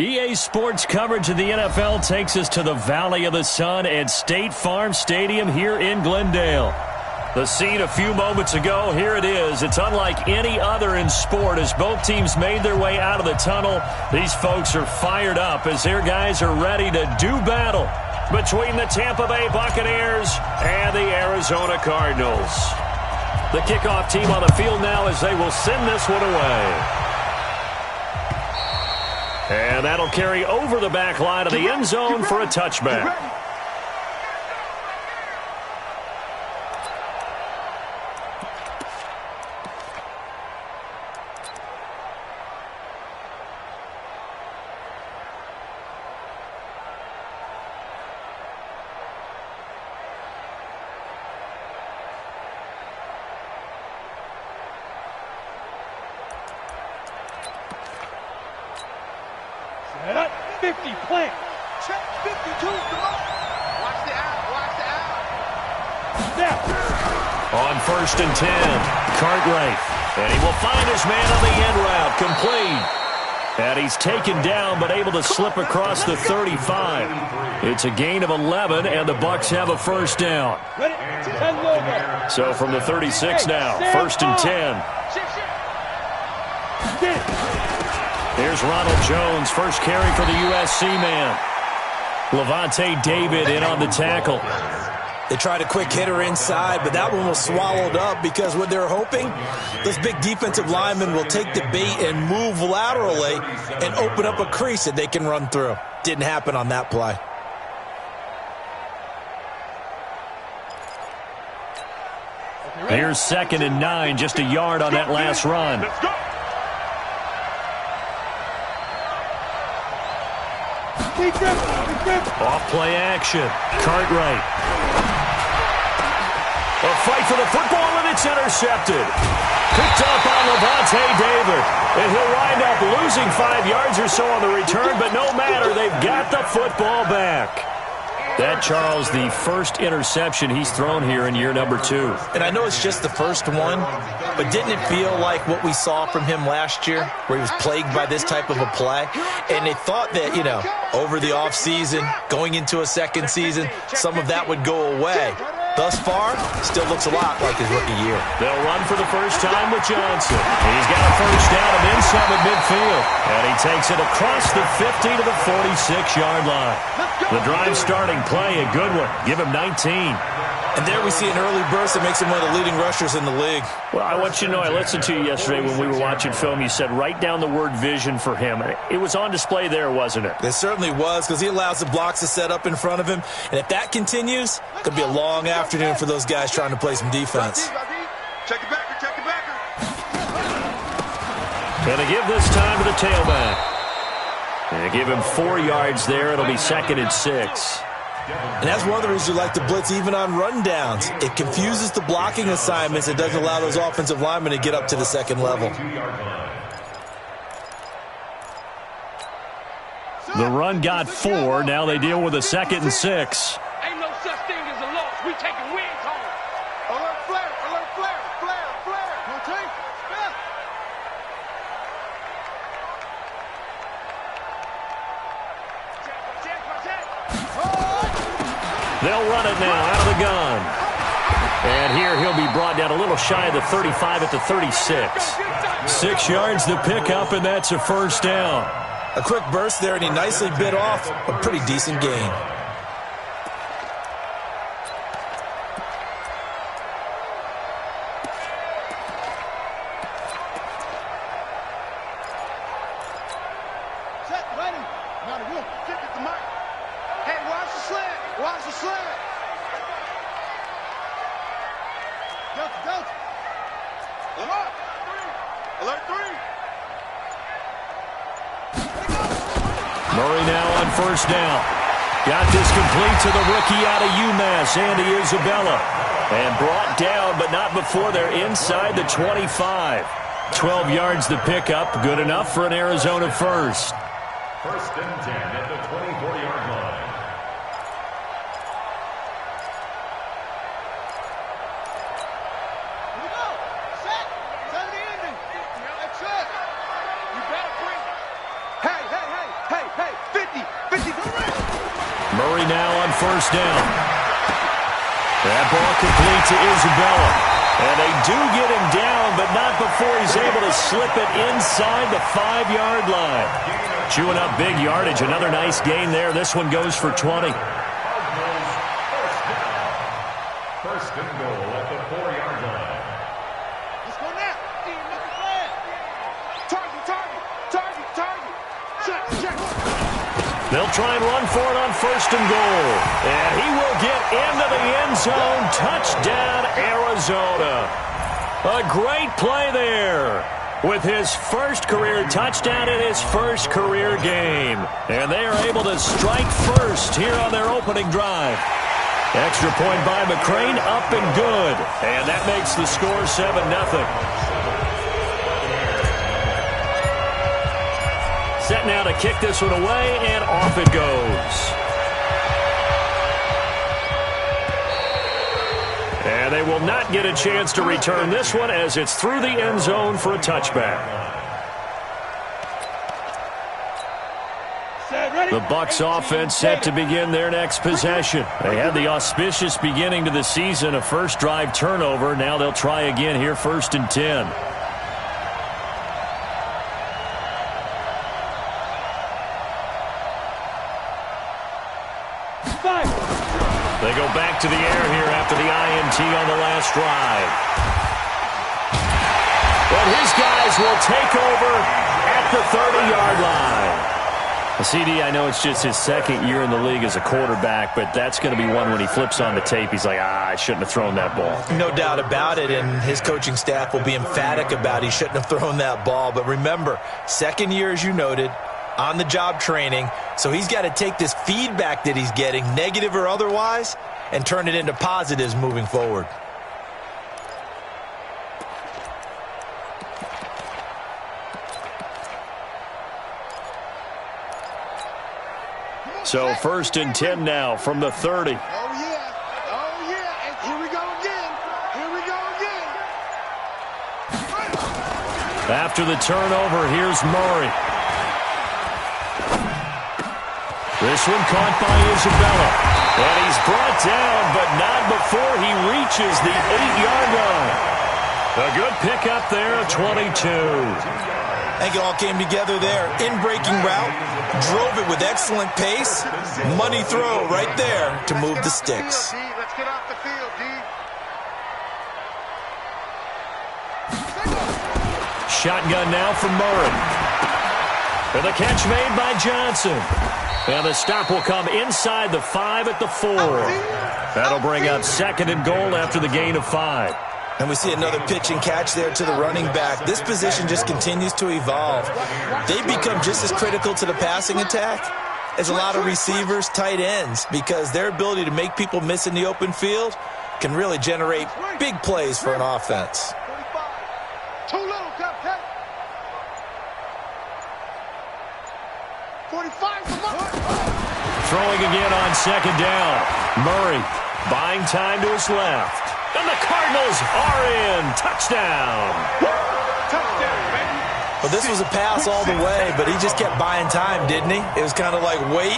EA Sports coverage of the NFL takes us to the Valley of the Sun at State Farm Stadium here in Glendale. The scene a few moments ago, here it is. It's unlike any other in sport as both teams made their way out of the tunnel. These folks are fired up as their guys are ready to do battle between the Tampa Bay Buccaneers and the Arizona Cardinals. The kickoff team on the field now as they will send this one away. And that'll carry over the back line of the end zone for a touchback. Set up, 50, plant. Check, 52, come on. Watch the out. Snap. On 1st and 10, Cartwright. And he will find his man on the end route, complete. And he's taken down, but able to slip across the 35. It's a gain of 11, and the Bucs have a first down. So from the 36 now, 1st and 10. Here's Ronald Jones, first carry for the USC man. Levante David in on the tackle. They tried a quick hitter inside, but that one was swallowed up because what they're hoping, this big defensive lineman will take the bait and move laterally and open up a crease that they can run through. Didn't happen on that play. Here's 2nd and 9, just a yard on that last run. Off play action. Cartwright. A fight for the football, and it's intercepted. Picked up on Levante David. And he'll wind up losing 5 yards or so on the return, but no matter, they've got the football back. That, Charles, the first interception he's thrown here in year number 2. And I know it's just the first one, but didn't it feel like what we saw from him last year, where he was plagued by this type of a play? And they thought that, you know, over the offseason, going into a second season, some of that would go away. Thus far, still looks a lot like his rookie year. They'll run for the first time with Johnson. He's got a first down and inside the midfield. And he takes it across the 50 to the 46-yard line. The drive starting play, a good one. Give him 19. And there we see an early burst that makes him one of the leading rushers in the league. Well, I want you to know, I listened to you yesterday when we were watching film. You said write down the word vision for him. It was on display there, wasn't it? It certainly was, because he allows the blocks to set up in front of him. And if that continues, it could be a long afternoon for those guys trying to play some defense. Check it backer, check it backer. And to give this time to the tailback. And to give him 4 yards there, it'll be 2nd and 6. And that's one of the reasons you like to blitz even on rundowns. It confuses the blocking assignments. It doesn't allow those offensive linemen to get up to the second level. The run got 4. Now they deal with a 2nd and 6. Ain't no such thing as a loss. We taking wins home. Alert flare, alert flare, flare, flare. Okay? Yeah. They'll run it now out of the gun. And here he'll be brought down a little shy of the 35 at the 36. 6 yards to pick up, and that's a first down. A quick burst there, and he nicely bit off a pretty decent gain. Set, ready. Now the wolf, kick it to Mike. Hey, watch the slant. Watch the slant. Delta. Alert. Alert 3. Murray now on first down. Got this complete to the rookie out of UMass, Andy Isabella. And brought down, but not before they're inside the 25. 12 yards to pick up. Good enough for an Arizona first. 1st and 10 at the 24-yard line. Here we go. Set. Time to the ending. That's it. You better bring it. Hey. Murray now on first down. That ball complete to Isabella. And they do get him down, but not before he's able to slip it inside the 5-yard line. Chewing up big yardage. Another nice gain there. This one goes for 20. First and goal at the 4-yard line. Let's go now. Target. Check. They'll try and run for it on first and goal. And he will get into the end zone. Touchdown, Arizona. A great play there with his first career touchdown in his first career game. And they are able to strike first here on their opening drive. Extra point by McCrane, up and good. And that makes the score 7-0. Set now to kick this one away, and off it goes. And they will not get a chance to return this one as it's through the end zone for a touchback. The Bucs offense set to begin their next possession. They had the auspicious beginning to the season, a first drive turnover. Now they'll try again here, first and 10. They go back to the air here after the INT on the last drive. But his guys will take over at the 30-yard line. CD, I know it's just his second year in the league as a quarterback, but that's going to be one when he flips on the tape. He's like, I shouldn't have thrown that ball. No doubt about it, and his coaching staff will be emphatic about he shouldn't have thrown that ball. But remember, second year, as you noted, on-the-job training, so he's got to take this feedback that he's getting, negative or otherwise, and turn it into positives moving forward. So first and 10 now from the 30. Oh, yeah. And here we go again. After the turnover, here's Murray. This one caught by Isabella. And he's brought down, but not before he reaches the 8-yard line. A good pickup there, 22. I think it all came together there. In-breaking route, drove it with excellent pace. Money throw right there to move the sticks. Let's get off the field, D. Shotgun now from Murray. And the catch made by Johnson. And the stop will come inside the 5 at the 4. That'll bring up second and goal after the gain of 5. And we see another pitch and catch there to the running back. This position just continues to evolve. They become just as critical to the passing attack as a lot of receivers, tight ends, because their ability to make people miss in the open field can really generate big plays for an offense. 45. Too little, Cupcake. 45 from up. Throwing again on second down. Murray buying time to his left. And the Cardinals are in. Touchdown. Touchdown, baby. Well, this was a pass all the way, but he just kept buying time, didn't he? It was kind of like, wait.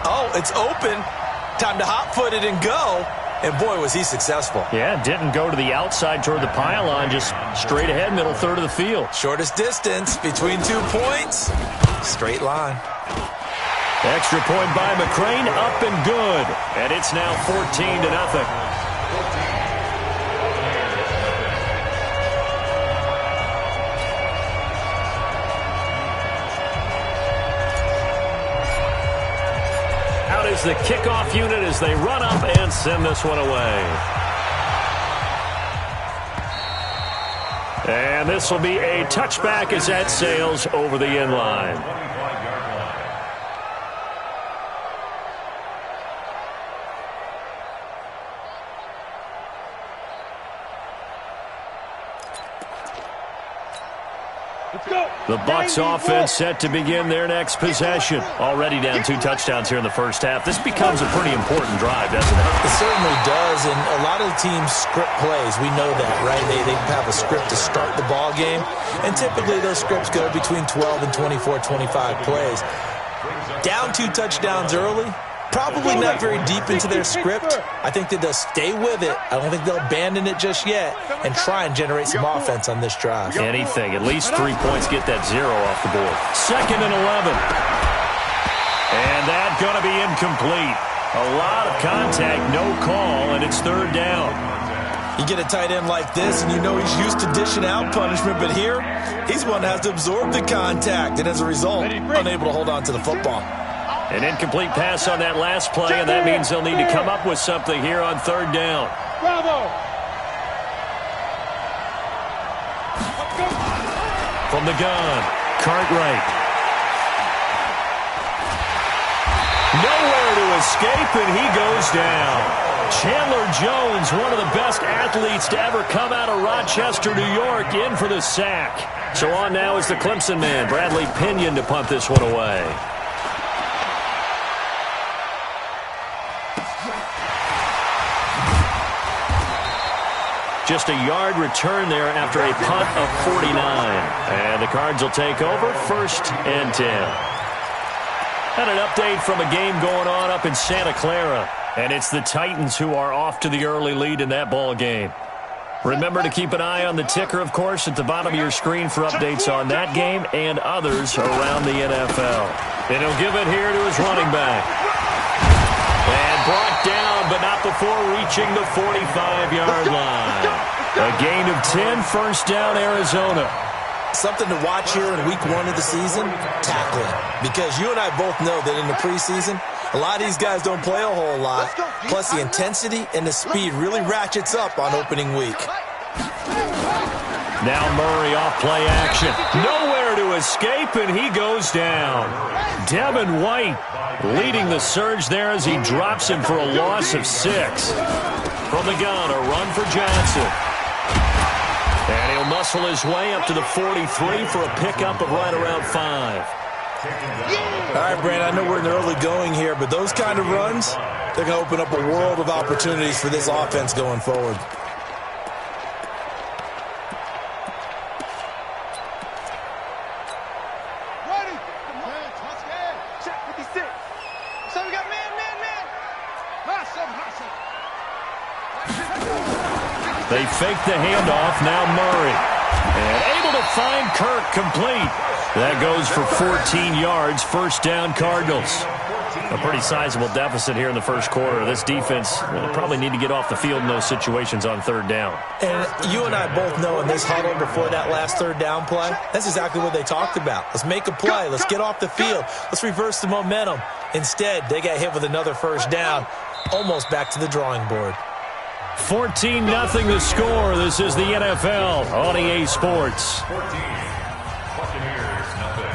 Oh, it's open. Time to hot-foot it and go. And, boy, was he successful. Yeah, didn't go to the outside toward the pylon, just straight ahead, middle third of the field. Shortest distance between 2 points. Straight line. Extra point by McCrane, up and good. And it's now 14-0. Is the kickoff unit as they run up and send this one away. And this will be a touchback as that sails over the end line. The Bucs offense set to begin their next possession. Already down 2 touchdowns here in the first half. This becomes a pretty important drive, doesn't it? It certainly does, and a lot of the teams script plays. We know that, right? They have a script to start the ball game, and typically those scripts go between 12 and 24, 25 plays. Down 2 touchdowns early, Probably not very deep into their script. I think that they'll stay with it. I don't think they'll abandon it just yet and try and generate some offense on this drive. Anything. At least 3 points get that 0 off the board. 2nd and 11. And that's going to be incomplete. A lot of contact, no call, and it's 3rd down. You get a tight end like this, and you know he's used to dishing out punishment, but here, he's one that has to absorb the contact, and as a result, unable to hold on to the football. An incomplete pass on that last play, and that means they'll need to come up with something here on 3rd down. Bravo! From the gun, Cartwright. Nowhere to escape, and he goes down. Chandler Jones, one of the best athletes to ever come out of Rochester, New York, in for the sack. So on now is the Clemson man, Bradley Pinion, to punt this one away. Just a yard return there after a punt of 49. And the Cards will take over 1st and 10. And an update from a game going on up in Santa Clara. And it's the Titans who are off to the early lead in that ball game. Remember to keep an eye on the ticker, of course, at the bottom of your screen for updates on that game and others around the NFL. And he'll give it here to his running back. And brought down, but not before reaching the 45-yard line. A gain of 10, 1st down, Arizona. Something to watch here in week 1 of the season, tackling. Because you and I both know that in the preseason, a lot of these guys don't play a whole lot. Plus, the intensity and the speed really ratchets up on opening week. Now Murray off play action. Nowhere to escape, and he goes down. Devin White leading the surge there as he drops him for a loss of 6. From the gun, a run for Johnson. And he'll muscle his way up to the 43 for a pickup of right around 5. All right, Brand, I know we're in the early going here, but those kind of runs, they're going to open up a world of opportunities for this offense going forward. They fake the handoff, now Murray. And able to find Kirk complete. That goes for 14 yards, 1st down Cardinals. A pretty sizable deficit here in the 1st quarter. This defense will probably need to get off the field in those situations on 3rd down. And you and I both know in this huddle before that last 3rd down play, that's exactly what they talked about. Let's make a play. Let's get off the field. Let's reverse the momentum. Instead, they got hit with another 1st down, almost back to the drawing board. 14-0 the score. This is the NFL on EA Sports. 14. Buccaneers, nothing.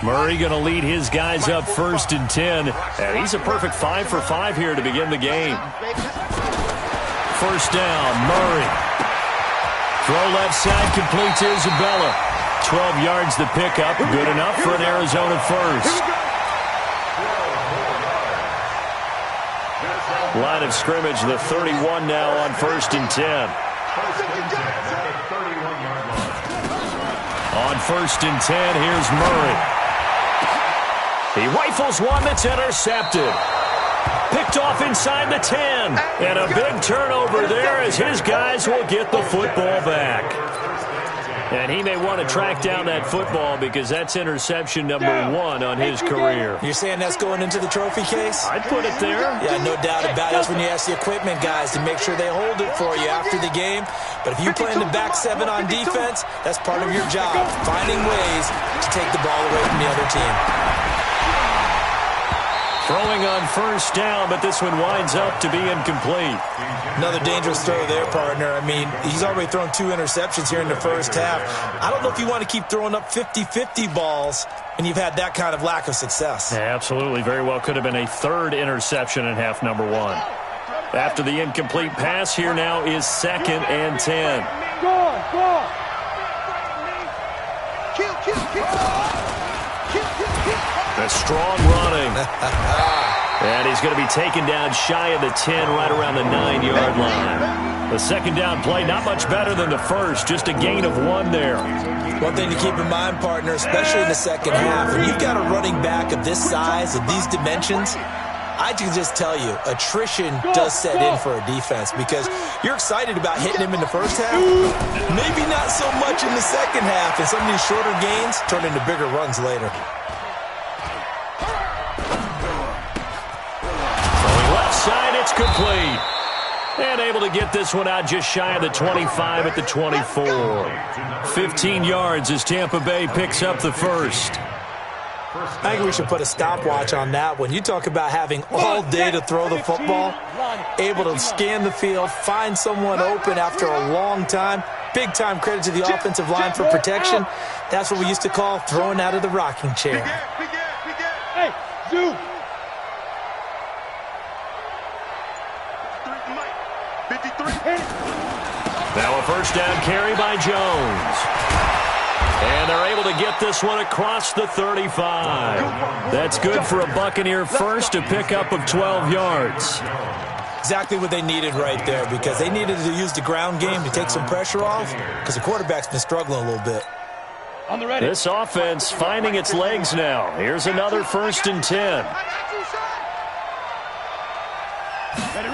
Murray going to lead his guys up 1st and 10. And he's a perfect 5 for 5 here to begin the game. 1st down, Murray. Throw left side, complete to Isabella. 12 yards to pick up, good enough for an Arizona 1st. Line of scrimmage, the 31 now on 1st and 10. On 1st and 10, here's Murray. He rifles one that's intercepted. Picked off inside the 10. And a big turnover there as his guys will get the football back. And he may want to track down that football because that's interception number 1 on his career. You're saying that's going into the trophy case? I'd put it there. Yeah, no doubt about it. That's when you ask the equipment guys to make sure they hold it for you after the game. But if you play in the back 7 on defense, that's part of your job, finding ways to take the ball away from the other team. Throwing on 1st down, but this one winds up to be incomplete. Another dangerous throw there, partner. I mean, he's already thrown 2 interceptions here in the 1st half. I don't know if you want to keep throwing up 50-50 balls and you've had that kind of lack of success. Yeah, absolutely. Very well could have been a 3rd interception in half number 1. After the incomplete pass, here now is 2nd and 10. Go on. A strong running. And he's going to be taken down shy of the 10, right around the 9-yard line. The second down play, not much better than the first, just a gain of 1 there. One thing to keep in mind, partner, especially in the second half, when you've got a running back of this size, of these dimensions, I can just tell you, attrition does set in for a defense because you're excited about hitting him in the first half. Maybe not so much in the second half, and some of these shorter gains turn into bigger runs later. Throwing left side, it's complete. And able to get this one out just shy of the 25 at the 24. 15 yards as Tampa Bay picks up the first. I think we should put a stopwatch on that one. You talk about having all day to throw the football, able to scan the field, find someone open after a long time. Big time credit to the offensive line for protection. That's what we used to call throwing out of the rocking chair. Hey, Zoo. 53. Now a first down carry by Jones. And they're able to get this one across the 35. That's good for a Buccaneer first, a pickup of 12 yards. Exactly what they needed right there because they needed to use the ground game to take some pressure off because the quarterback's been struggling a little bit. On the ready. This offense finding its legs now. Here's another 1st and 10.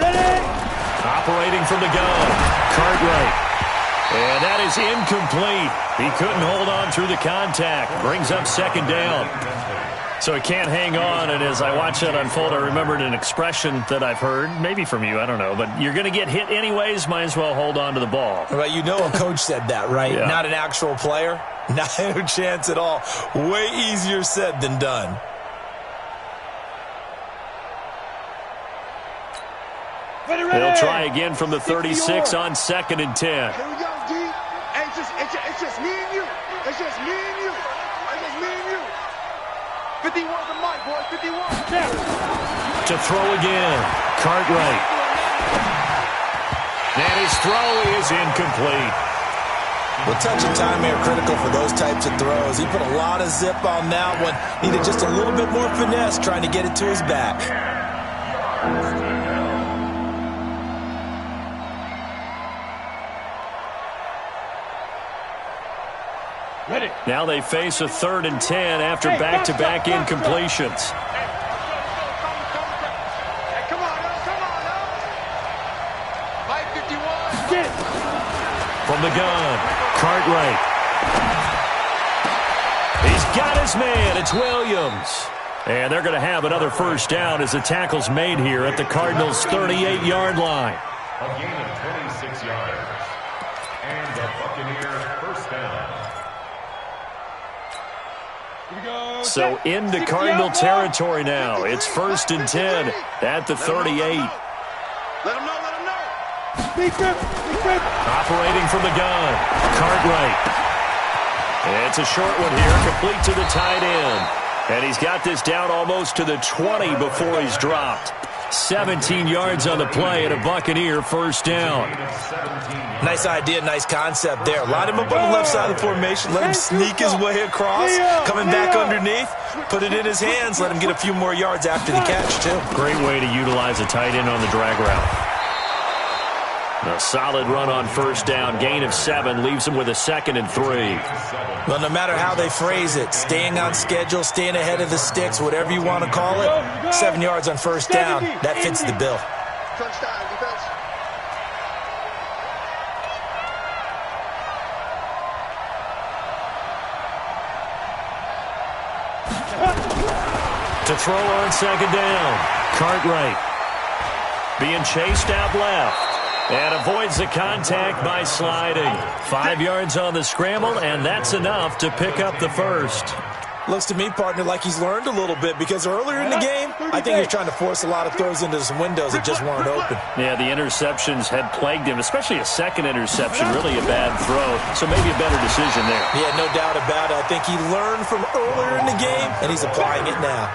Ready. Operating from the gun, Cartwright. And that is incomplete. He couldn't hold on through the contact. Brings up second down. So he can't hang on, and as I watch that unfold, I remembered an expression that I've heard, maybe from you, I don't know, but you're going to get hit anyways, might as well hold on to the ball. Right, you know a coach said that, right? Yeah. Not an actual player. Not a chance at all. Way easier said than done. They'll try again from the 36 on 2nd and 10. Here we go, D. Hey, it's just me and you. It's just me and you. It's just me and you. 51 the mic, boy. 51. Yeah. To throw again, Cartwright. And his throw is incomplete. Well, touch and time are critical for those types of throws. He put a lot of zip on that one. Needed just a little bit more finesse trying to get it to his back. Ready. Now they face a 3rd and 10 after back-to-back incompletions. Hey, come on, now. Mike 51. Get it. From the gun, Cartwright. He's got his man. It's Williams. And they're going to have another first down as the tackle's made here at the Cardinals' 38-yard line. A gain of 26 yards. And the Buccaneers first down. So into Cardinal territory now. It's 1st and 10 at the 38. Let him know. Operating from the gun, Cartwright. It's a short one here, complete to the tight end. And he's got this down almost to the 20 before he's dropped. 17 yards on the play and a Buccaneer first down. Nice idea, nice concept there. Line him up on the left side of the formation. Let him sneak his way across. Coming back underneath. Put it in his hands. Let him get a few more yards after the catch, too. Great way to utilize a tight end on the drag route. A solid run on first down. Gain of 7 leaves him with a 2nd and 3. Well, no matter how they phrase it, staying on schedule, staying ahead of the sticks, whatever you want to call it, 7 yards on first down, that fits the bill. Touchdown, defense. To throw on second down, Cartwright. Being chased out left. And avoids the contact by sliding. 5 yards on the scramble, and that's enough to pick up the first. Looks to me, partner, like he's learned a little bit because earlier in the game, I think he was trying to force a lot of throws into some windows that just weren't open. Yeah, the interceptions had plagued him, especially a second interception, really a bad throw. So maybe a better decision there. Yeah, no doubt about it. I think he learned from earlier in the game, and he's applying it now.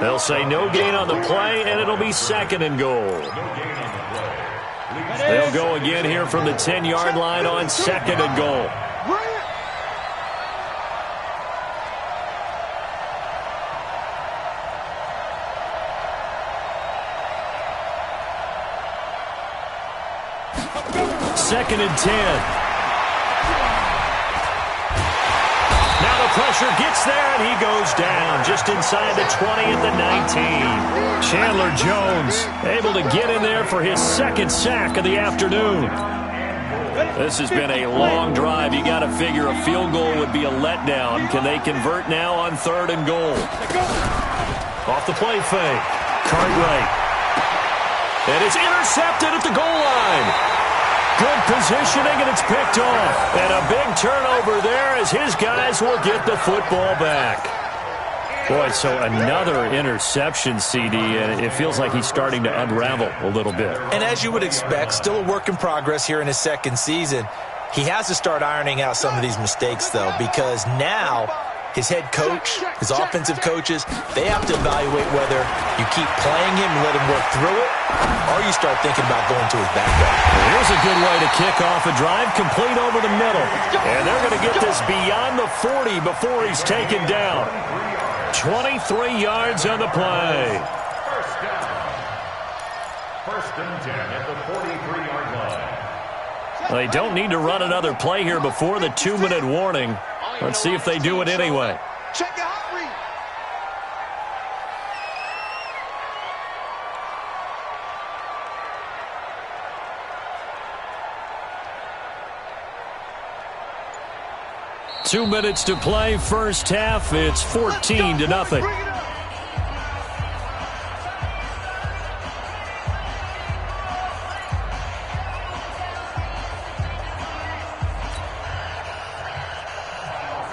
They'll say no gain on the play, and it'll be 2nd and goal. They'll go again here from the 10-yard line on 2nd and goal. 2nd and 10. Now the pressure gets there, and he goes down just inside the 20 at the 19. Chandler Jones able to get in there for his 2nd sack of the afternoon. This has been a long drive. You got to figure a field goal would be a letdown. Can they convert now on 3rd and goal? Off the play fake. Cartwright. And it's intercepted at the goal line. Good positioning, and it's picked off. And a big turnover there as his guys will get the football back. Boy, so another interception, CD, and it feels like he's starting to unravel a little bit. And as you would expect, still a work in progress here in his 2nd season. He has to start ironing out some of these mistakes, though, because now his head coach, his offensive coaches, they have to evaluate whether you keep playing him and let him work through it, or you start thinking about going to his backup. Well, here's a good way to kick off a drive, complete over the middle. And they're going to get this beyond the 40 before he's taken down. 23 yards on the play. First down. 1st and 10 at the 43-yard line. They don't need to run another play here before the 2-minute warning. Let's see if they do it anyway. Check your hot read. Two minutes to play, first half. It's 14-0.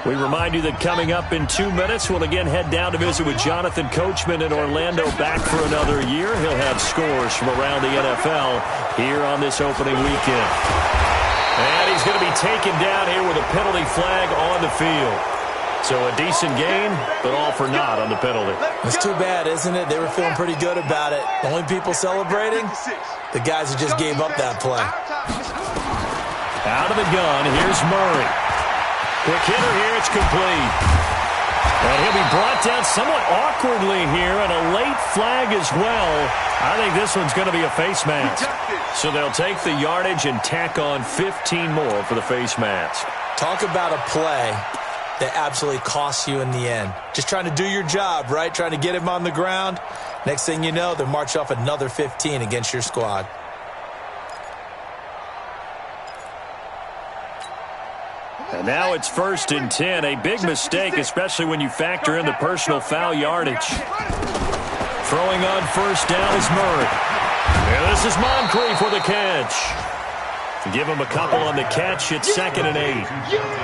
We remind you that coming up in 2 minutes, we'll again head down to visit with Jonathan Coachman in Orlando, back for another year. He'll have scores from around the NFL here on this opening weekend. And he's going to be taken down here with a penalty flag on the field. So a decent game, but all for naught on the penalty. It's too bad, isn't it? They were feeling pretty good about it. The only people celebrating, the guys who just gave up that play. Out of the gun, here's Murray. Quick hitter here, it's complete. And he'll be brought down somewhat awkwardly here, and a late flag as well. I think this one's going to be a face mask. So they'll take the yardage and tack on 15 more for the face mask. Talk about a play that absolutely costs you in the end. Just trying to do your job, right? Trying to get him on the ground. Next thing you know, they'll march off another 15 against your squad. And now it's 1st and 10. A big mistake, especially when you factor in the personal foul yardage. Throwing on 1st down is Murray. And this is Moncrief for the catch. Give him a couple on the catch. It's 2nd and 8.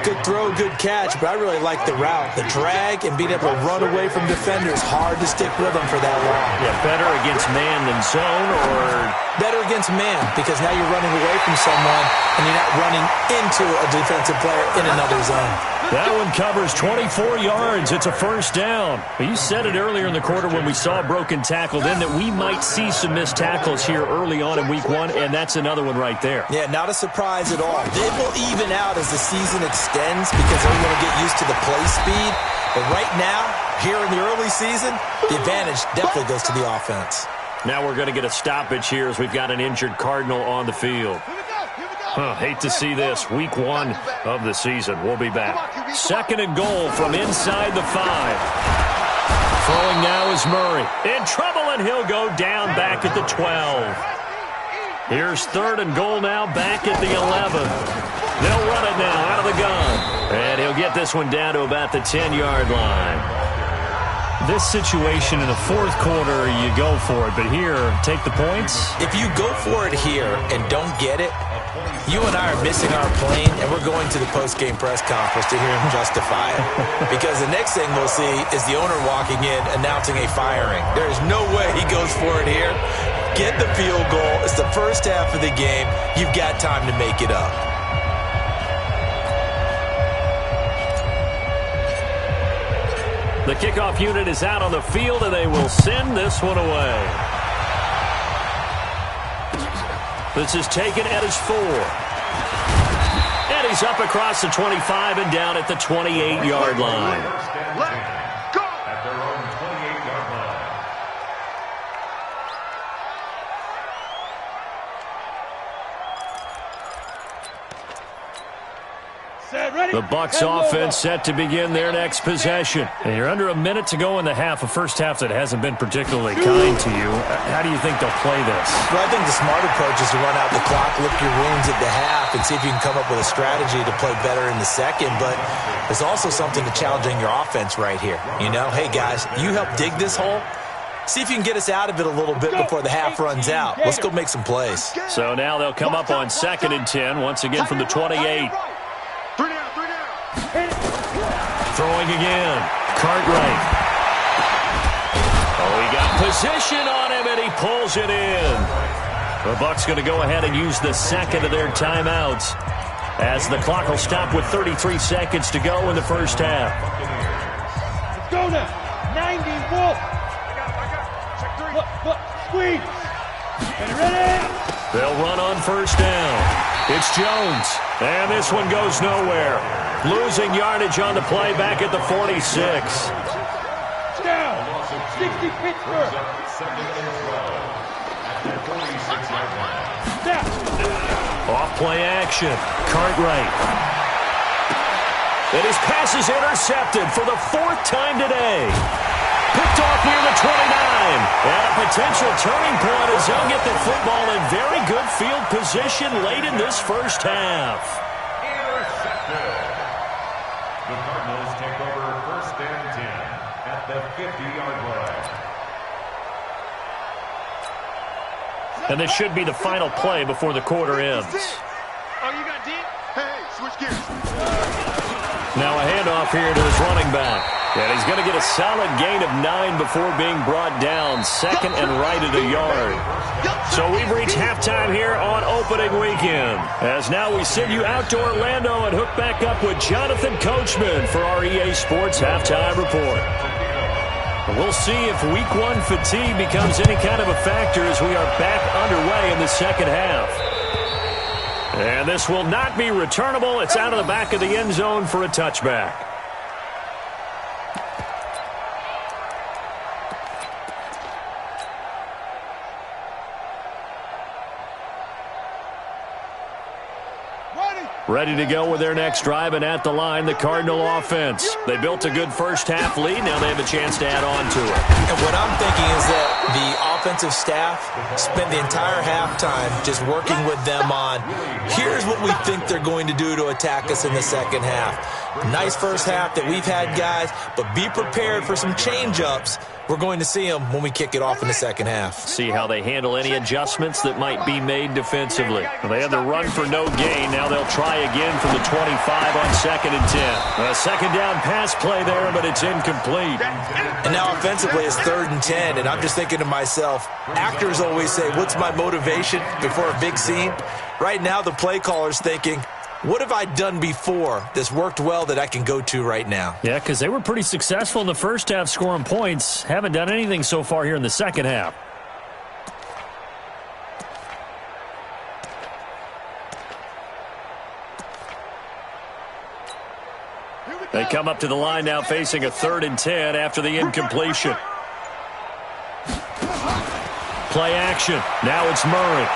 Good throw, good catch, but I really like the route. The drag and being able to run away from defenders. Hard to stick with them for that long. Yeah, better against man than zone, or better against man, because now you're running away from someone and you're not running into a defensive player in another zone. That one covers 24 yards. It's a 1st down. You said it earlier in the quarter when we saw a broken tackle then that we might see some missed tackles here early on in week 1, and that's another one right there. Yeah, not a surprise at all. It will even out as the season extends because they're going to get used to the play speed. But right now, here in the early season, the advantage definitely goes to the offense. Now we're going to get a stoppage here as we've got an injured Cardinal on the field. Hate to see this. Week 1 of the season. We'll be back. 2nd and goal from inside the 5. Throwing now is Murray. In trouble, and he'll go down back at the 12. Here's 3rd and goal now, back at the 11. They'll run it now out of the gun. And he'll get this one down to about the 10-yard line. This situation in the 4th quarter, you go for it. But here, take the points. If you go for it here and don't get it, you and I are missing our plane, and we're going to the post-game press conference to hear him justify it. Because the next thing we'll see is the owner walking in announcing a firing. There is no way he goes for it here. Get the field goal. It's the first half of the game. You've got time to make it up. The kickoff unit is out on the field, and they will send this one away. This is taken at his 4. And he's up across the 25 and down at the 28-yard line. At their own 28-yard line. The Bucs offense set to begin their next possession. And you're under a minute to go in the half, a first half that hasn't been particularly kind to you. How do you think they'll play this? Well, I think the smart approach is to run out the clock, lick your wounds at the half, and see if you can come up with a strategy to play better in the second. But there's also something to challenging your offense right here. You know, hey, guys, you help dig this hole. See if you can get us out of it a little bit before the half runs out. Let's go make some plays. So now they'll come up on 2nd and 10, once again from the 28. Throwing again. Cartwright. Oh, he got position on him, and he pulls it in. The Bucs going to go ahead and use the second of their timeouts as the clock will stop with 33 seconds to go in the first half. Let's go now. 90, Wolf. Look, squeeze. Ready? They'll run on first down. It's Jones. And this one goes nowhere. Losing yardage on the play back at the 46. Down. 60 Pittsburgh. Down. Off play action. Cartwright. And his pass is intercepted for the 4th time today. Picked off near the 29. And a potential turning point as they'll get the football in very good field position late in this first half. Intercepted. The Cardinals take over 1st and 10 at the 50-yard line. And this should be the final play before the quarter ends. Oh, you got deep? Hey, switch gears. Now a handoff here to his running back. And he's going to get a solid gain of 9 before being brought down. 2nd and right at a yard. So we've reached halftime here on opening weekend. As now we send you out to Orlando and hook back up with Jonathan Coachman for our EA Sports Halftime Report. And we'll see if Week 1 fatigue becomes any kind of a factor as we are back underway in the second half. And this will not be returnable. It's out of the back of the end zone for a touchback. Ready to go with their next drive, and at the line, the Cardinal offense. They built a good first half lead. Now they have a chance to add on to it. And what I'm thinking is that the offensive staff spent the entire halftime just working with them on, here's what we think they're going to do to attack us in the second half. Nice first half that we've had, guys, but be prepared for some change-ups. We're going to see them when we kick it off in the second half. See how they handle any adjustments that might be made defensively. Well, they had the run for no gain. Now they'll try again from the 25 on 2nd and 10. A second down pass play there, but it's incomplete. And now offensively it's 3rd and 10, and I'm just thinking to myself, actors always say, what's my motivation before a big scene? Right now the play caller's thinking, what have I done before that's worked well that I can go to right now? Yeah, because they were pretty successful in the first half scoring points. Haven't done anything so far here in the second half. They come up to the line now facing a 3rd and 10 after the incompletion. Play action. Now it's Murray.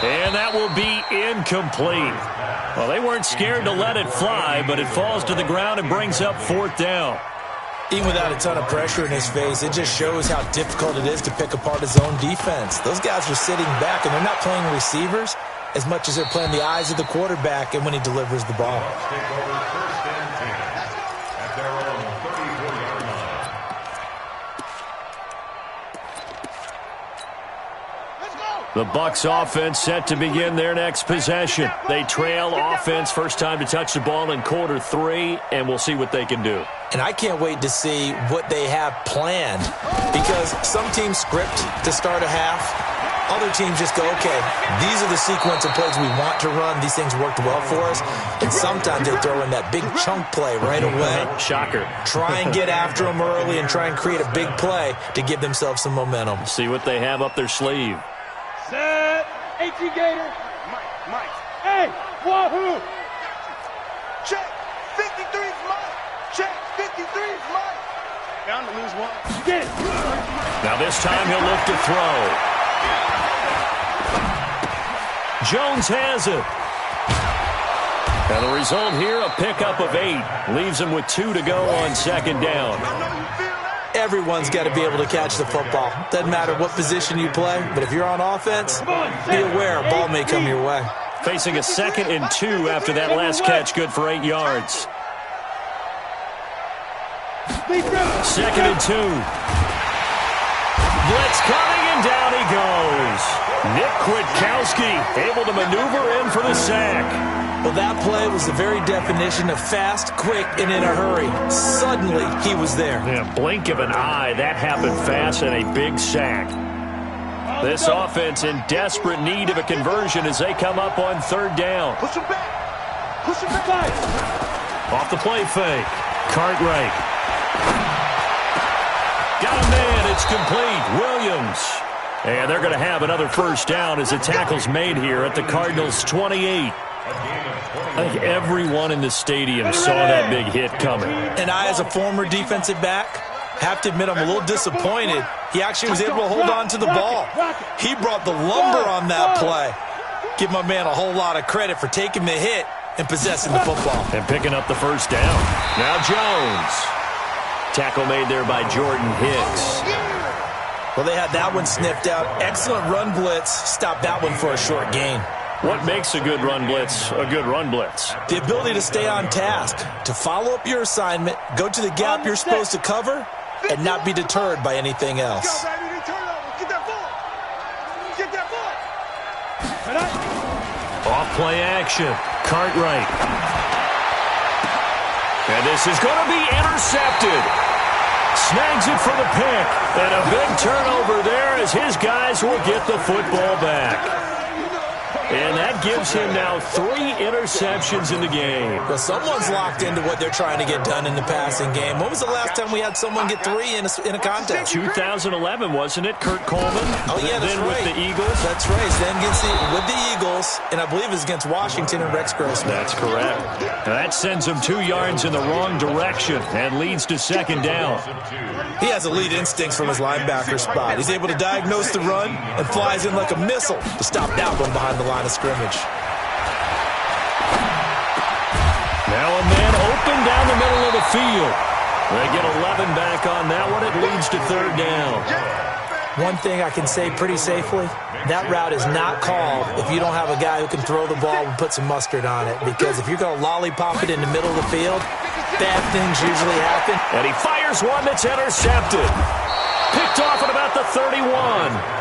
And that will be incomplete. Well, they weren't scared to let it fly, but it falls to the ground and brings up 4th down. Even without a ton of pressure in his face, it just shows how difficult it is to pick apart his own defense. Those guys are sitting back, and they're not playing receivers as much as they're playing the eyes of the quarterback and when he delivers the ball. Take over 1st and 10 at their own 34-yard line. The Bucs offense set to begin their next possession. They trail offense first time to touch the ball in quarter 3, and we'll see what they can do. And I can't wait to see what they have planned, because some teams script to start a half. Other teams just go, okay, these are the sequence of plays we want to run. These things worked well for us. And sometimes they throw in that big chunk play right away. Shocker. Try and get after them early and try and create a big play to give themselves some momentum. See what they have up their sleeve. Set. H.E. Gator. Mike. Hey, wahoo. Check. 53's Mike. Check. 53's Mike. Down to lose one. Get it. Now this time he'll look to throw. Jones has it. And the result here, a pickup of 8. Leaves him with 2 to go on second down. Everyone's got to be able to catch the football. Doesn't matter what position you play, but if you're on offense, be aware a ball may come your way. Facing a 2nd and 2 after that last catch, good for 8 yards. 2nd and 2. Blitz coming, and down he goes. Nick Kwiatkowski able to maneuver in for the sack. Well, that play was the very definition of fast, quick, and in a hurry. Suddenly, he was there. Yeah, blink of an eye. That happened fast and a big sack. This offense in desperate need of a conversion as they come up on 3rd down. Push him back. Push him back. Off the play fake. Cartwright. Got a man. It's complete. Williams. And they're going to have another first down as the tackle's made here at the Cardinals' 28. I think everyone in the stadium saw that big hit coming. And I, as a former defensive back, have to admit I'm a little disappointed. He actually was able to hold on to the ball. He brought the lumber on that play. Give my man a whole lot of credit for taking the hit and possessing the football. And picking up the first down. Now Jones. Tackle made there by Jordan Hicks. Well, they had that one sniffed out. Excellent run blitz. Stopped that one for a short gain. What makes a good run blitz a good run blitz? The ability to stay on task, to follow up your assignment, go to the gap you're supposed to cover, and not be deterred by anything else. Off play action. Cartwright. And this is going to be intercepted. Snags it for the pick. And a big turnover there as his guys will get the football back. And that gives him now 3 interceptions in the game. Well, someone's locked into what they're trying to get done in the passing game. When was the last time we had someone get 3 in a contest? 2011, wasn't it? Kurt Coleman? Oh, yeah, that's then right. with the Eagles? That's right. Then with the Eagles, and I believe it's against Washington and Rex Grossman. That's correct. Now that sends him 2 yards in the wrong direction and leads to second down. He has elite instincts from his linebacker spot. He's able to diagnose the run and flies in like a missile to stop that one behind the line of scrimmage. Now a man open down the middle of the field. They get 11 back on that one. It leads to third down. One thing I can say pretty safely, that route is not called if you don't have a guy who can throw the ball and put some mustard on it. Because if you're going to lollipop it in the middle of the field, bad things usually happen. And he fires one that's intercepted. Picked off at about the 31.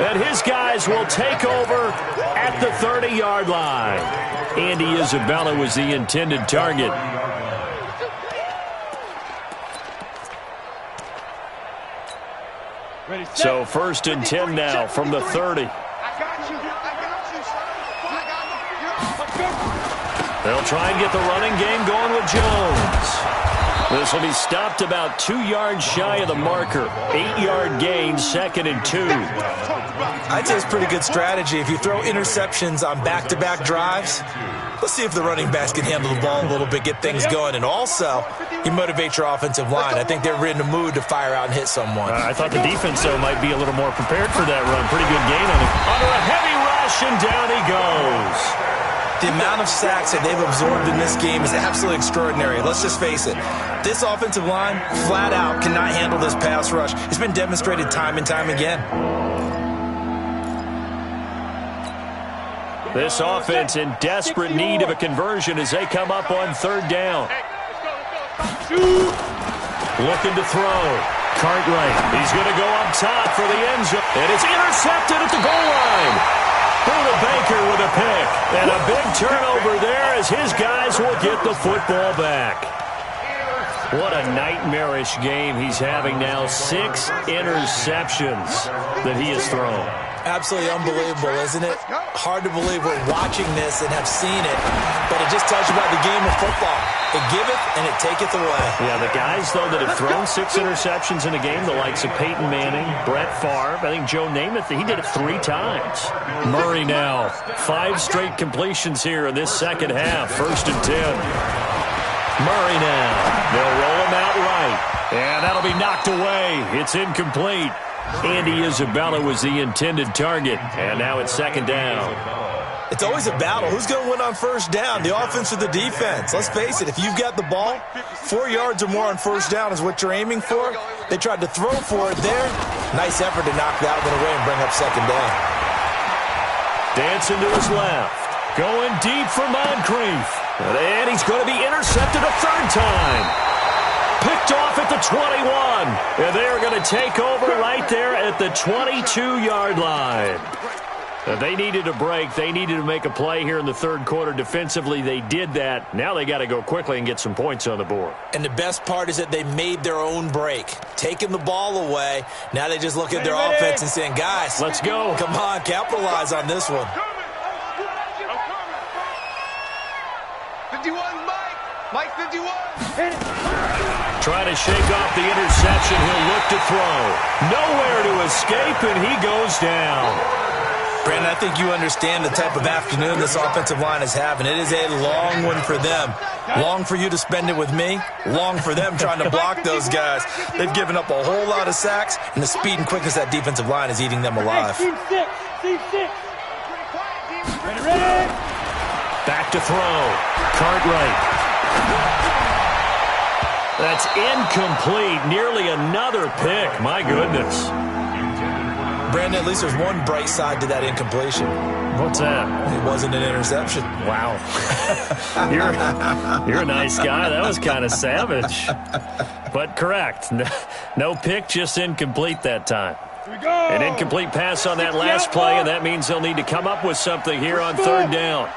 And his guys will take over at the 30-yard line. Andy Isabella was the intended target. So 1st and 10 now from the 30. They'll try and get the running game going with Jones. This will be stopped about 2 yards shy of the marker. 8-yard gain, 2nd and 2. I'd say it's pretty good strategy. If you throw interceptions on back-to-back drives, let's see if the running backs can handle the ball a little bit, get things going. And also, you motivate your offensive line. I think they're in the mood to fire out and hit someone. I thought the defense, though, might be a little more prepared for that run. Pretty good gain on it. Under a heavy rush, and down he goes. The amount of sacks that they've absorbed in this game is absolutely extraordinary. Let's just face it. This offensive line, flat out, cannot handle this pass rush. It's been demonstrated time and time again. This offense in desperate need of a conversion as they come up on third down. Looking to throw. Cartwright. He's going to go up top for the end zone. And it's intercepted at the goal line. Buda Baker with a pick. And a big turnover there as his guys will get the football back. What a nightmarish game he's having now. 6 interceptions that he has thrown. Absolutely unbelievable, isn't it? Hard to believe we're watching this and have seen it, but it just tells you about the game of football. It giveth and it taketh away. Yeah, the guys, though, that have thrown 6 interceptions in a game, the likes of Peyton Manning, Brett Favre, I think Joe Namath, he did it 3 times. Murray now, 5 straight completions here in this second half. 1st and 10. Murray now. They'll roll him out right. And that'll be knocked away. It's incomplete. Andy Isabella was the intended target. And now it's 2nd down. It's always a battle. Who's going to win on first down, the offense or the defense? Let's face it, if you've got the ball, 4 yards or more on first down is what you're aiming for. They tried to throw for it there. Nice effort to knock that one away and bring up second down. Dancing to his left. Going deep for Moncrief. And he's going to be intercepted a third time. Picked off at the 21. And they are going to take over right there at the 22-yard line. They needed a break. They needed to make a play here in the third quarter. Defensively, they did that. Now they got to go quickly and get some points on the board. And the best part is that they made their own break. Taking the ball away. Now they just look at their offense and saying, guys, let's go. Come on, capitalize on this one. 51, Mike 51. Trying to shake off the interception. He'll look to throw. Nowhere to escape, and he goes down. Brandon, I think you understand the type of afternoon this offensive line is having. It is a long one for them. Long for you to spend it with me. Long for them trying to block those guys. They've given up a whole lot of sacks, and the speed and quickness of that defensive line is eating them alive. Team 6. Ready. Back to throw. Cartwright. That's incomplete. Nearly another pick. My goodness. Brandon, at least there's one bright side to that incompletion. What's that? It wasn't an interception. Wow. You're a nice guy. That was kind of savage. But correct. No pick, just incomplete that time. An incomplete pass on that last play, and that means they'll need to come up with something here on third down.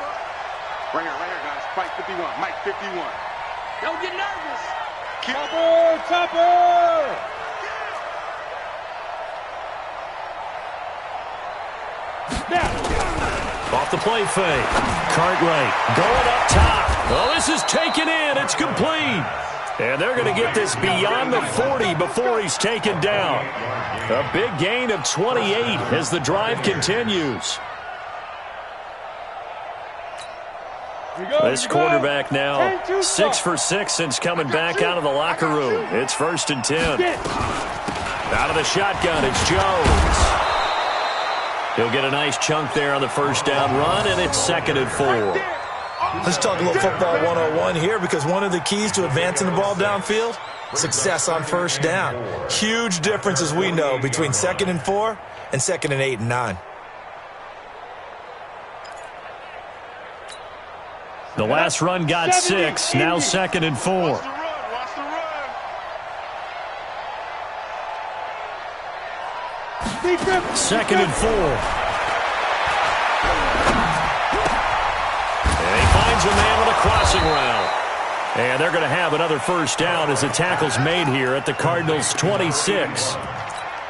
Right here, guys. Mike 51. Mike 51. Don't get nervous. Chopper. Off the play fake. Cartwright going up top. Oh, this is taken in. It's complete. And they're going to get this beyond the 40 before he's taken down. A big gain of 28 as the drive continues. This quarterback now 6 for 6 since coming back out of the locker room. It's 1st and 10. Out of the shotgun, it's Jones. He'll get a nice chunk there on the first down run, and it's 2nd and 4. Let's talk a little football 101 here, because one of the keys to advancing the ball downfield, success on first down. Huge difference, as we know, between 2nd and 4 and 2nd and 8 and 9. The last run got 6, now 2nd and 4. Watch the run. 2nd and 4. And he finds a man with a crossing route. And they're going to have another first down as the tackle's made here at the Cardinals' 26.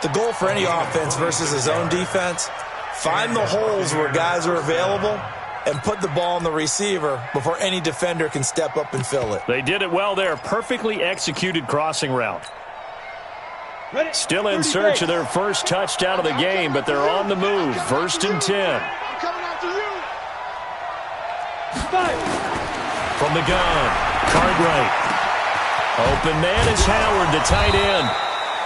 The goal for any offense versus his own defense, find the holes where guys are available and put the ball on the receiver before any defender can step up and fill it. They did it well there. Perfectly executed crossing route. Still in search of their first touchdown of the game, but they're on the move. 1st and 10. I'm coming after you. From the gun, Cartwright. Open man is Howard, the tight end.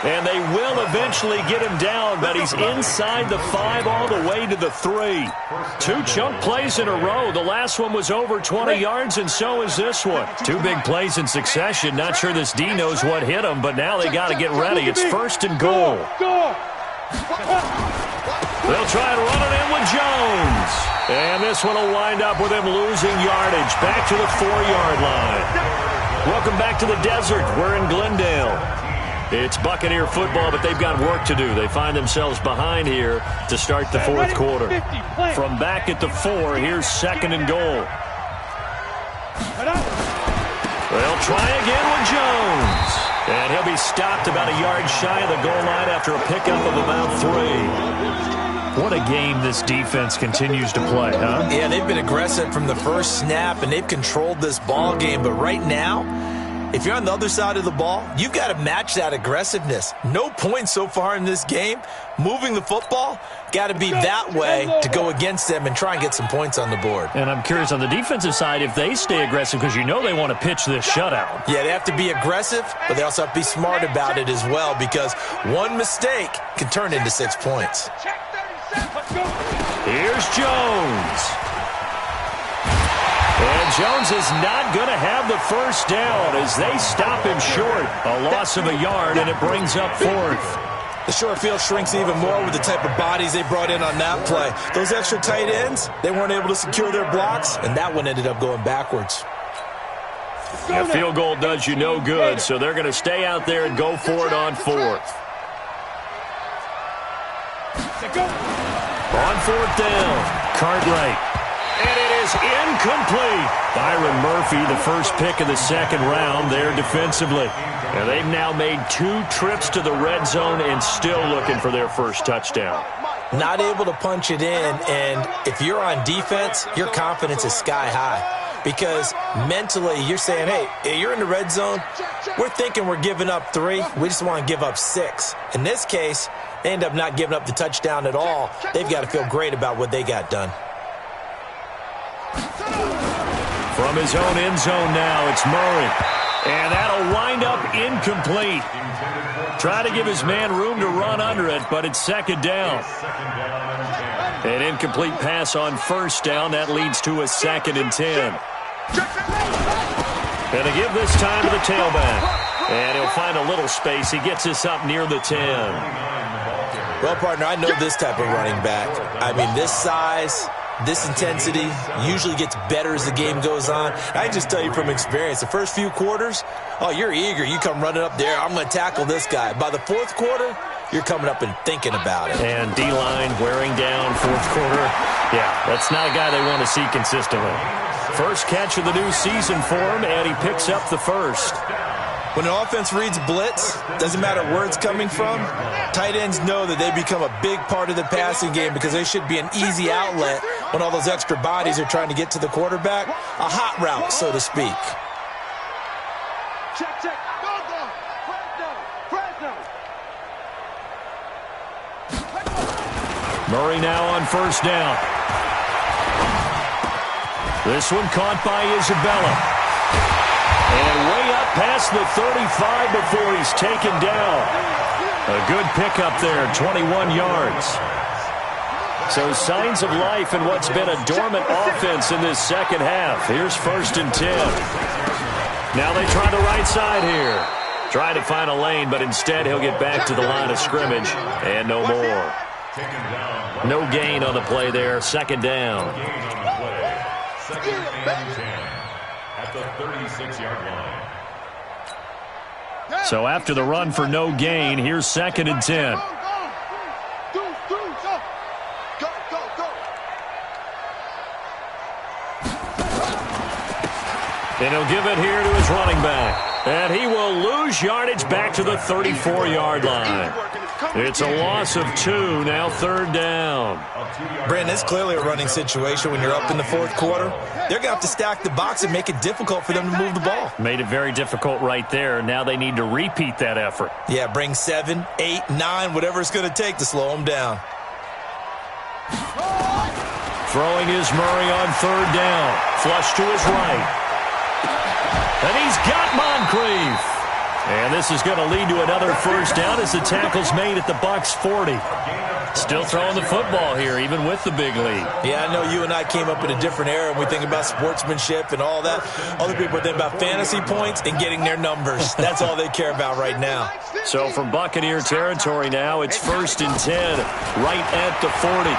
And they will eventually get him down, but he's inside the 5 all the way to the 3. 2 chunk plays in a row. The last one was over 20 yards, and so is this one. 2 big plays in succession. Not sure this D knows what hit him, but now they got to get ready. It's 1st and goal. They'll try and run it in with Jones. And this one will wind up with him losing yardage. Back to the 4-yard line. Welcome back to the desert. We're in Glendale. It's Buccaneer football, but they've got work to do. They find themselves behind here to start the 4th quarter. From back at the 4, here's 2nd and goal. They'll try again with Jones. And he'll be stopped about a yard shy of the goal line after a pickup of about 3. What a game this defense continues to play, huh? Yeah, they've been aggressive from the first snap, and they've controlled this ball game. But right now, if you're on the other side of the ball, you've got to match that aggressiveness. No points so far in this game. Moving the football, got to be that way to go against them and try and get some points on the board. And I'm curious on the defensive side if they stay aggressive, because you know they want to pitch this shutout. Yeah, they have to be aggressive, but they also have to be smart about it as well, because one mistake can turn into 6 points. Here's Jones. And Jones is not going to have the first down as they stop him short. A loss of a yard, and it brings up fourth. The short field shrinks even more with the type of bodies they brought in on that play. Those extra tight ends, they weren't able to secure their blocks, and that one ended up going backwards. A field goal does you no good, so they're going to stay out there and go for it on fourth. On fourth down, Cartwright. And it is incomplete. Byron Murphy, the first pick of the second round there defensively. And they've now made 2 trips to the red zone and still looking for their first touchdown. Not able to punch it in, and if you're on defense, your confidence is sky high. Because mentally, you're saying, hey, you're in the red zone. We're thinking we're giving up 3. We just want to give up 6. In this case, they end up not giving up the touchdown at all. They've got to feel great about what they got done. From his own end zone now, it's Murray. And that'll wind up incomplete. Try to give his man room to run under it, but it's second down. An incomplete pass on first down. That leads to a 2nd and 10. And a give this time to the tailback. And he'll find a little space. He gets this up near the 10. Well, partner, I know this type of running back. I mean, this size, this intensity usually gets better as the game goes on. I can just tell you from experience, the first few quarters, oh, you're eager. You come running up there. I'm going to tackle this guy. By the fourth quarter, you're coming up and thinking about it. And D-line wearing down fourth quarter. Yeah, that's not a guy they want to see consistently. First catch of the new season for him, and he picks up the first. When an offense reads blitz, doesn't matter where it's coming from, tight ends know that they become a big part of the passing game because they should be an easy outlet when all those extra bodies are trying to get to the quarterback. A hot route, so to speak. Check, check. Go, go. Murray now on first down. This one caught by Isabella. And way up past the 35 before he's taken down. A good pickup there, 21 yards. So signs of life in what's been a dormant offense in this second half. Here's 1st and 10. Now they try the right side here. Try to find a lane, but instead he'll get back to the line of scrimmage. And no more. No gain on the play there. 2nd down. 2nd and 10 at the 36-yard line. So after the run for no gain, here's 2nd and 10. And he'll give it here to his running back. And he will lose yardage back to the 34-yard line. It's a loss of 2, now 3rd down. Brandon, it's clearly a running situation when you're up in the fourth quarter. They're going to have to stack the box and make it difficult for them to move the ball. Made it very difficult right there. Now they need to repeat that effort. Yeah, bring 7, 8, 9, whatever it's going to take to slow them down. Throwing is Murray on 3rd down. Flush to his right. And he's got Moncrief. And this is going to lead to another first down as the tackle's made at the Bucs 40. Still throwing the football here, even with the big lead. Yeah, I know you and I came up in a different era and we think about sportsmanship and all that. Other people think about fantasy points and getting their numbers. That's all they care about right now. So from Buccaneer territory now, it's 1st and 10, right at the 40.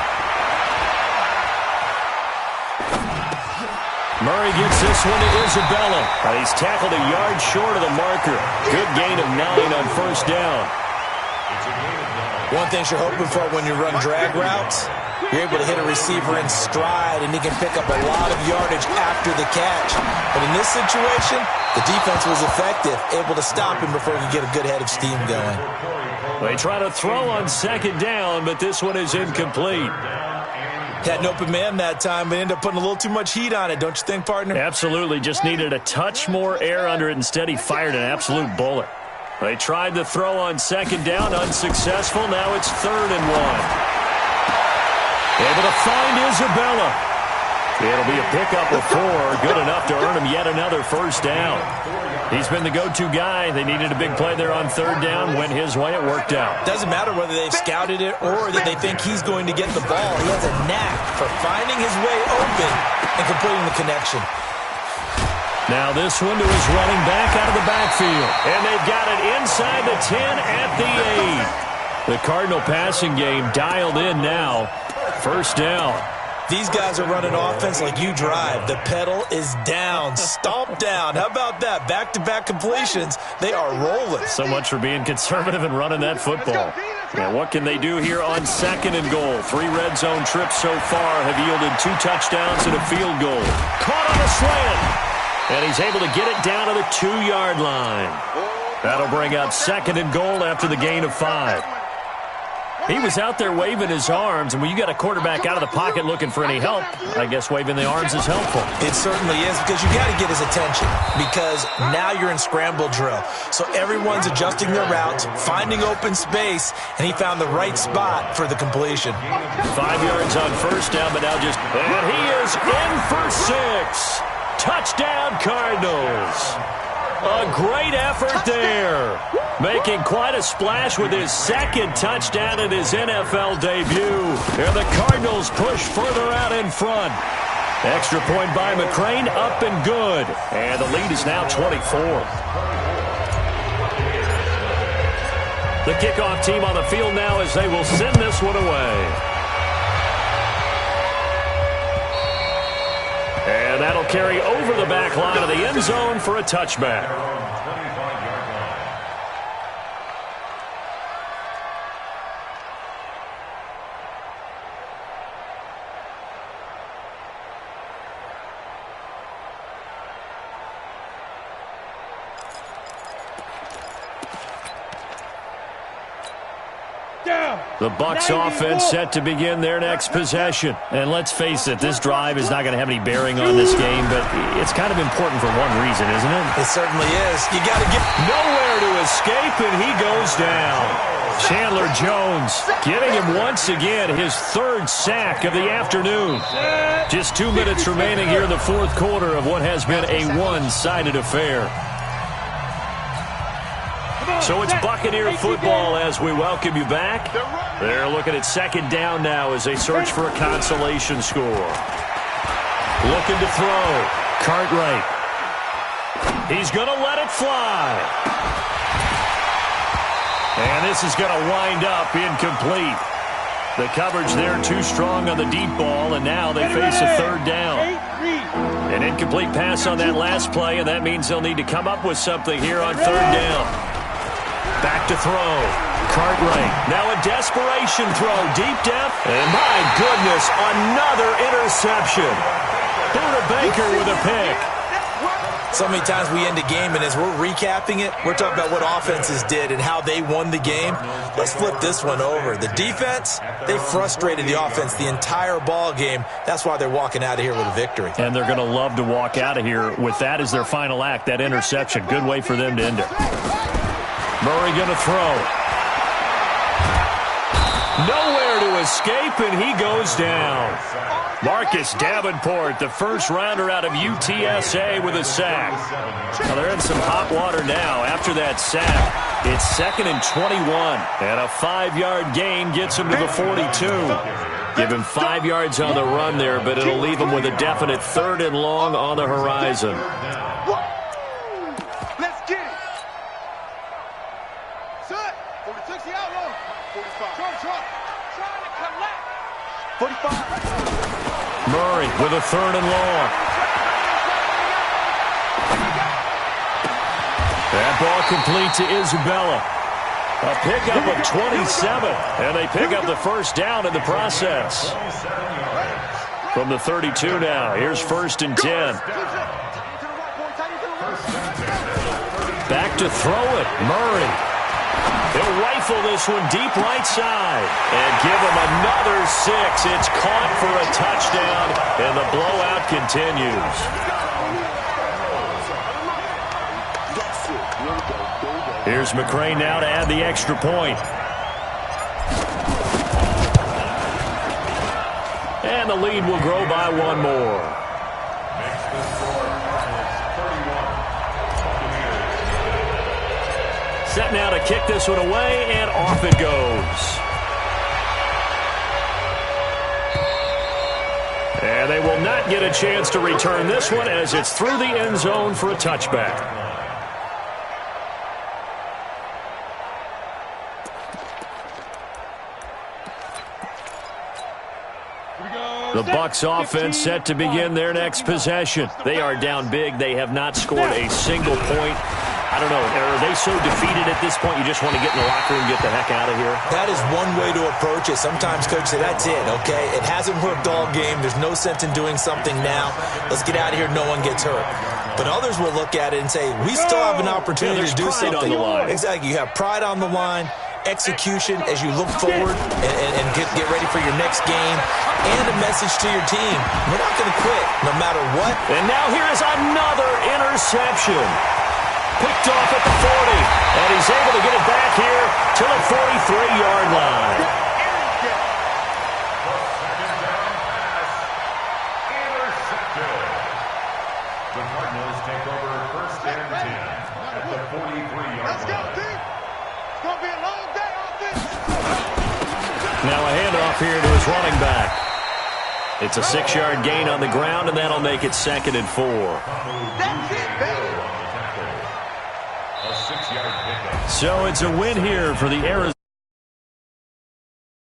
Murray gets this one to Isabella. He's tackled a yard short of the marker. Good gain of 9 on first down. One thing you're hoping for when you run drag routes, you're able to hit a receiver in stride, and he can pick up a lot of yardage after the catch. But in this situation, the defense was effective, able to stop him before he could get a good head of steam going. They try to throw on 2nd down, but this one is incomplete. Had an open man that time, but ended up putting a little too much heat on it, don't you think, partner? Absolutely. Just needed a touch more air under it. Instead, he fired an absolute bullet. They tried to throw on 2nd down, unsuccessful. Now it's 3rd and 1. Able to find Isabella. It'll be a pickup of 4. Good enough to earn him yet another first down. He's been the go-to guy. They needed a big play there on 3rd down. Went his way. It worked out. Doesn't matter whether they've scouted it or that they think he's going to get the ball. He has a knack for finding his way open and completing the connection. Now this one to his running back out of the backfield. And they've got it inside the 10 at the 8. The Cardinal passing game dialed in now. First down. These guys are running offense like you drive. The pedal is down, stomp down. How about that? Back-to-back completions. They are rolling. So much for being conservative and running that football. Now what can they do here on 2nd and goal? 3 red zone trips so far have yielded 2 touchdowns and a field goal. Caught on a slant. And he's able to get it down to the 2-yard line. That'll bring up 2nd and goal after the gain of 5. He was out there waving his arms, and when you got a quarterback out of the pocket looking for any help, I guess waving the arms is helpful. It certainly is, because you got to get his attention, because now you're in scramble drill. So everyone's adjusting their routes, finding open space, and he found the right spot for the completion. 5 yards on first down, but now just... And he is in for 6. Touchdown, Cardinals. A great effort there. Making quite a splash with his 2nd touchdown in his NFL debut. And the Cardinals push further out in front. Extra point by McCrane, up and good. And the lead is now 24. The kickoff team on the field now as they will send this one away. And that'll carry over the back line of the end zone for a touchback. The Bucs offense set to begin their next possession. And let's face it, this drive is not going to have any bearing on this game, but it's kind of important for one reason, isn't it? It certainly is. You got to get nowhere to escape, and he goes down. Chandler Jones getting him once again his 3rd sack of the afternoon. Just 2 minutes remaining here in the 4th quarter of what has been a one-sided affair. So it's Buccaneer football as we welcome you back. They're looking at 2nd down now as they search for a consolation score. Looking to throw. Cartwright. He's going to let it fly. And this is going to wind up incomplete. The coverage there too strong on the deep ball, and now they face a 3rd down. An incomplete pass on that last play, and that means they'll need to come up with something here on 3rd down. Back to throw. Cartwright. Now a desperation throw. Deep depth. And my goodness, another interception. Buda Baker with a pick. So many times we end a game, and as we're recapping it, we're talking about what offenses did and how they won the game. Let's flip this one over. The defense, they frustrated the offense the entire ball game. That's why they're walking out of here with a victory. And they're going to love to walk out of here with that as their final act, that interception. Good way for them to end it. Murray going to throw. Nowhere to escape, and he goes down. Marcus Davenport, the first rounder out of UTSA with a sack. Now they're in some hot water now after that sack. It's 2nd and 21, and a 5-yard gain gets him to the 42. Give him 5 yards on the run there, but it'll leave him with a definite 3rd and long on the horizon. Let's get it. Set. 46 the outlaw. 45. Trying to collect. 45. Murray with a 3rd and long. That ball complete to Isabella. A pickup of 27, and they pick up the first down in the process. From the 32 now, here's 1st and 10. Back to throw it, Murray. He'll rifle this one deep right side and give him another 6. It's caught for a touchdown, and the blowout continues. Here's McCrane now to add the extra point. And the lead will grow by 1 more. Set now to kick this one away, and off it goes. And they will not get a chance to return this one as it's through the end zone for a touchback. The Bucs offense set to begin their next possession. They are down big. They have not scored a single point. I don't know. Are they so defeated at this point you just want to get in the locker room and get the heck out of here? That is one way to approach it. Sometimes coach say, that's it, okay? It hasn't worked all game. There's no sense in doing something now. Let's get out of here. No one gets hurt. But others will look at it and say, we still have an opportunity to do something. On the line. Exactly. You have pride on the line, execution as you look forward and get ready for your next game, and a message to your team. We're not going to quit no matter what. And now here is another interception. Picked off at the 40, and he's able to get it back here to the 43-yard line. The second down pass, intercepted. The Cardinals take over first and 10 at the 43-yard Let's go, line. team. It's going to be a long day on this. Now a handoff here to his running back. It's a 6-yard gain on the ground, and that'll make it 2nd and 4. That's it, baby. A 6-yard pickup. So it's a win here for the Arizona.